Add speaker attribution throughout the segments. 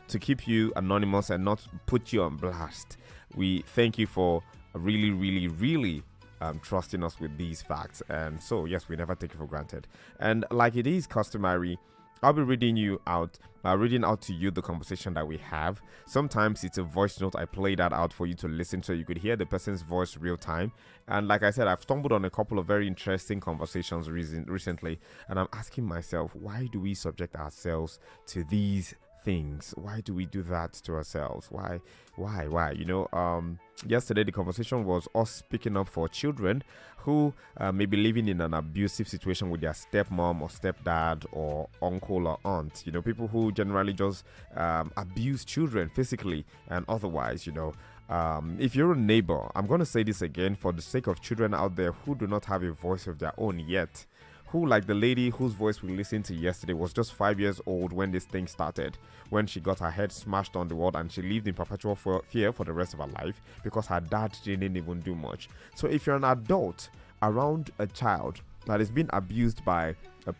Speaker 1: to keep you anonymous and not put you on blast, we thank you for really, really, really trusting us with these facts. And so, yes, we never take it for granted. And like it is customary, I'll be reading out to you the conversation that we have. Sometimes it's a voice note. I play that out for you to listen so you could hear the person's voice real time. And like I said, I've stumbled on a couple of very interesting conversations recently, and I'm asking myself, why do we subject ourselves to these things? Why do we do that to ourselves? Why? Yesterday the conversation was us speaking up for children who may be living in an abusive situation with their stepmom or stepdad or uncle or aunt. People who generally just abuse children physically and otherwise. If you're a neighbor, I'm going to say this again for the sake of children out there who do not have a voice of their own yet, who, like the lady whose voice we listened to yesterday, was just 5 years old when this thing started, when she got her head smashed on the wall and she lived in perpetual fear for the rest of her life because her dad didn't even do much. So if you're an adult around a child that is being abused by a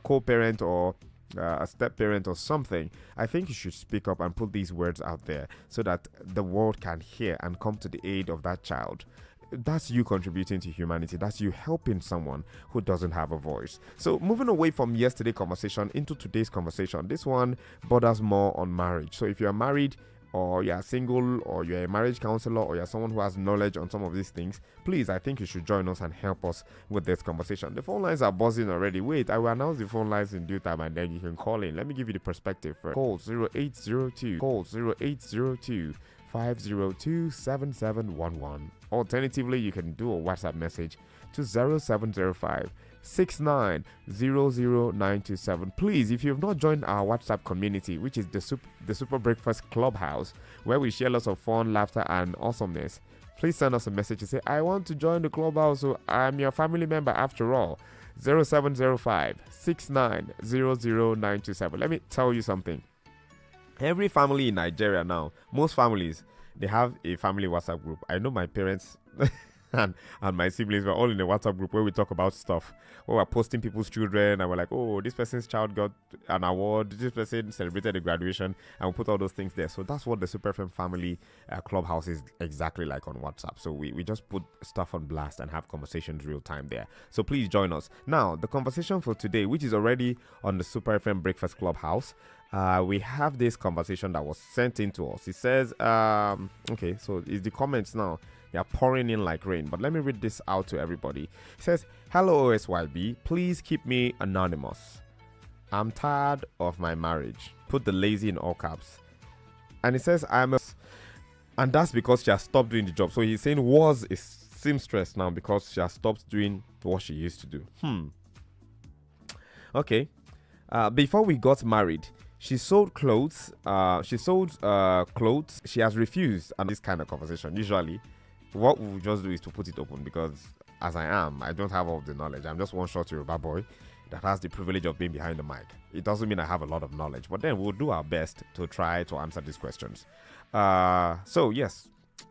Speaker 1: co-parent or a step-parent or something, I think you should speak up and put these words out there so that the world can hear and come to the aid of that child. That's you contributing to humanity. That's you helping someone who doesn't have a voice. So moving away from yesterday's conversation into today's conversation, this one borders more on marriage. So if you're married, or you're single, or you're a marriage counselor, or you're someone who has knowledge on some of these things, please, I think you should join us and help us with this conversation. The phone lines are buzzing already. Wait, I will announce the phone lines in due time and then you can call in. Let me give you the perspective first. Call 0802 502 7711. Alternatively, you can do a WhatsApp message to 0705 6900927. Please, if you've not joined our WhatsApp community, which is the Super Breakfast Clubhouse, where we share lots of fun, laughter, and awesomeness, please send us a message to say, I want to join the clubhouse, so I'm your family member after all. 0705 6900927. Let me tell you something. Every family in Nigeria now, most families, they have a family WhatsApp group. I know my parents and my siblings were all in a WhatsApp group where we talk about stuff, where we're posting people's children and we're like, oh, this person's child got an award, this person celebrated a graduation, and we put all those things there. So that's what the Super FM family clubhouse is exactly like on WhatsApp. So we just put stuff on blast and have conversations real time there. So please join us. Now, the conversation for today, which is already on the Super FM Breakfast Clubhouse, we have this conversation that was sent in to us. It says, okay, so it's the comments now. They are pouring in like rain, but let me read this out to everybody. It says, hello OSYB, please keep me anonymous. I'm tired of my marriage. Put the lazy in all caps. And it says, and that's because she has stopped doing the job. So he's saying was is seamstress now because she has stopped doing what she used to do. Okay. Before we got married, she sold clothes. She has refused. And this kind of conversation, usually, what we'll just do is to put it open because, as I don't have all the knowledge. I'm just one short Yoruba boy that has the privilege of being behind the mic. It doesn't mean I have a lot of knowledge, but then we'll do our best to try to answer these questions. So yes,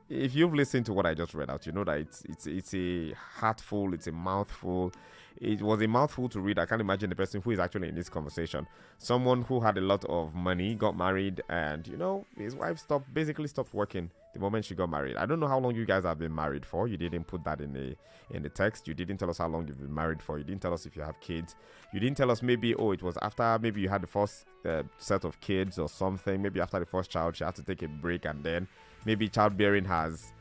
Speaker 1: if you've listened to what I just read out, you know that it's a heartful, it's a mouthful. It was a mouthful to read. I can't imagine the person who is actually in this conversation. Someone who had a lot of money, got married, and his wife basically stopped working the moment she got married. I don't know how long you guys have been married for. You didn't put that in the text. You didn't tell us how long you've been married for. You didn't tell us if you have kids. You didn't tell us maybe, it was after maybe you had the first set of kids or something. Maybe after the first child, she had to take a break, and then maybe childbearing has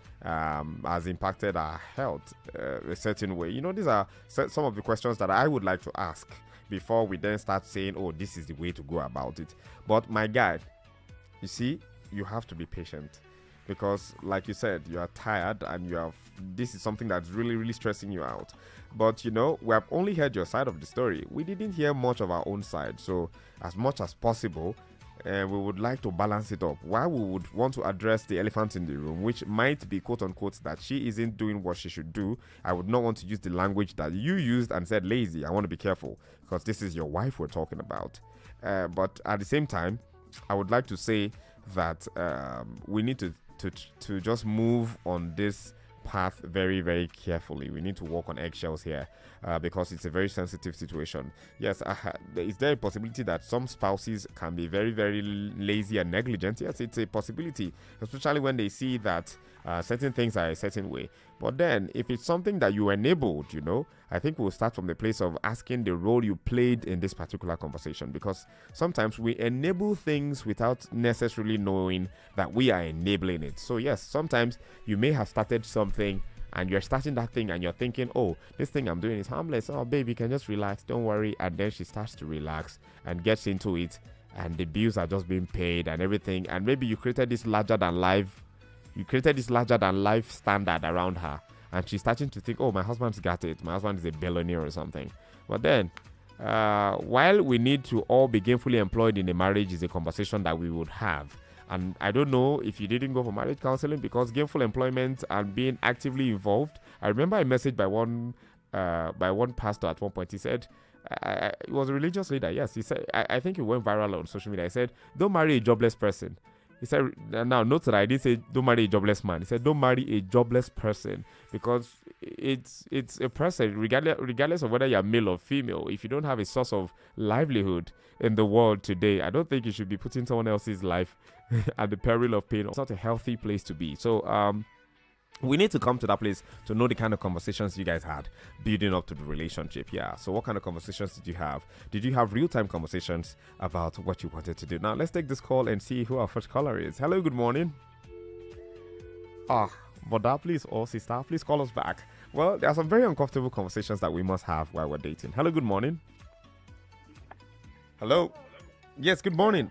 Speaker 1: impacted our health a certain way. These are some of the questions that I would like to ask before we then start saying, this is the way to go about it. But my guy, you see, you have to be patient because, like you said, you are tired and this is something that's really, really stressing you out. But we have only heard your side of the story. We didn't hear much of our own side. So as much as possible, we would like to balance it up. While we would want to address the elephant in the room, which might be quote unquote that she isn't doing what she should do, I would not want to use the language that you used and said lazy. I want to be careful because this is your wife we're talking about. But at the same time, I would like to say that we need to just move on this path very, very carefully. We need to walk on eggshells here because it's a very sensitive situation. Yes, is there a possibility that some spouses can be very, very lazy and negligent? Yes, it's a possibility, especially when they see that certain things are a certain way. But then, if it's something that you enabled, I think we'll start from the place of asking the role you played in this particular conversation, because sometimes we enable things without necessarily knowing that we are enabling it. So yes, sometimes you may have started something and you're starting that thing and you're thinking, oh, this thing I'm doing is harmless. Oh, baby, you can just relax. Don't worry. And then she starts to relax and gets into it, and the bills are just being paid and everything. And maybe you created this larger than life standard around her, and she's starting to think, oh, my husband's got it. My husband is a billionaire or something. But then, while we need to all be gainfully employed in a marriage is a conversation that we would have. And I don't know if you didn't go for marriage counseling, because gainful employment and being actively involved. I remember a message by one pastor at one point. He said, he was a religious leader. Yes, he said, I think it went viral on social media. He said, don't marry a jobless person. He said, now note that I didn't say don't marry a jobless man. He said don't marry a jobless person, because it's a person, regardless of whether you're male or female. If you don't have a source of livelihood in the world today, I don't think you should be putting someone else's life at the peril of pain. It's not a healthy place to be. So we need to come to that place to know the kind of conversations you guys had building up to the relationship. Yeah. So what kind of conversations did you have? Did you have real-time conversations about what you wanted to do? Now let's take this call and see who our first caller is. Hello, good morning. Brother, please, or sister, please call us back. Well, there are some very uncomfortable conversations that we must have while we're dating. Hello, good morning. Hello. Yes, good morning.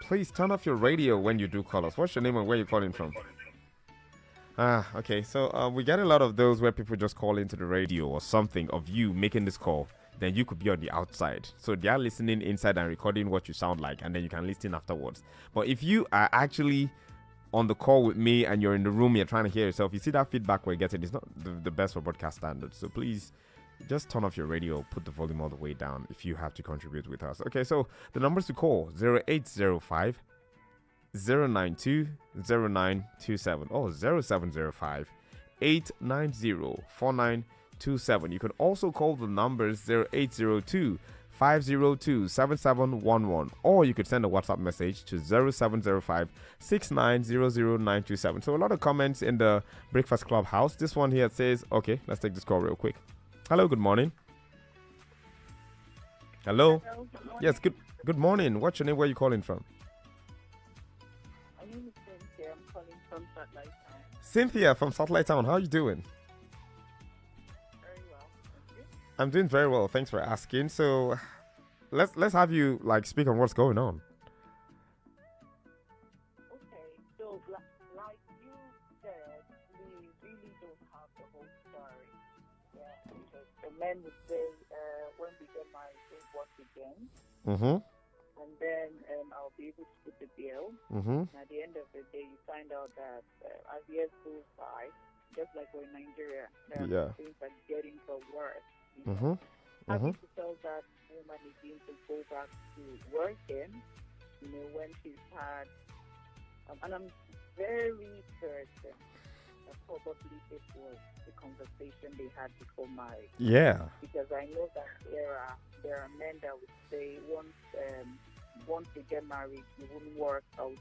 Speaker 1: Please turn off your radio when you do call us. What's your name and where you're calling from? Okay. So we get a lot of those where people just call into the radio or something of you making this call. Then you could be on the outside. So they are listening inside and recording what you sound like, and then you can listen afterwards. But if you are actually on the call with me and you're in the room, you're trying to hear yourself, you see that feedback we're getting. It's not the best for broadcast standards. So please just turn off your radio, put the volume all the way down if you have to contribute with us. Okay, so the numbers to call 0805 092 0927 or 0705 890 4927. You can also call the numbers 0802 502 7711, or you could send a WhatsApp message to 0705 6900927. So a lot of comments in the Breakfast Club house. This one here says, okay, let's take this call real quick. Hello, good morning. Hello.
Speaker 2: Hello, good morning.
Speaker 1: Yes, good morning. What's your name? Where are you calling from?
Speaker 2: My name is Cynthia. I'm calling from Satellite Town.
Speaker 1: Cynthia from Satellite Town. How are you doing?
Speaker 2: Very well, thank you.
Speaker 1: I'm doing very well. Thanks for asking. So let's have you speak on what's going on.
Speaker 2: Okay, so like you said, we really don't have the whole story. Yeah, because the men would say, when we get married, we'll work again.
Speaker 1: Mm-hmm.
Speaker 2: And then I'll be able to put the bill.
Speaker 1: Mm-hmm.
Speaker 2: And at the end of the day, you find out that as years go by, just like we're in Nigeria, things are getting the worse.
Speaker 1: Mm-hmm.
Speaker 2: Having to tell that woman again to go back to working, when she's had, and I'm very certain that probably it was the conversation they had before marriage.
Speaker 1: Yeah.
Speaker 2: Because I know that there are men that would say once they get married, you wouldn't work, I'll put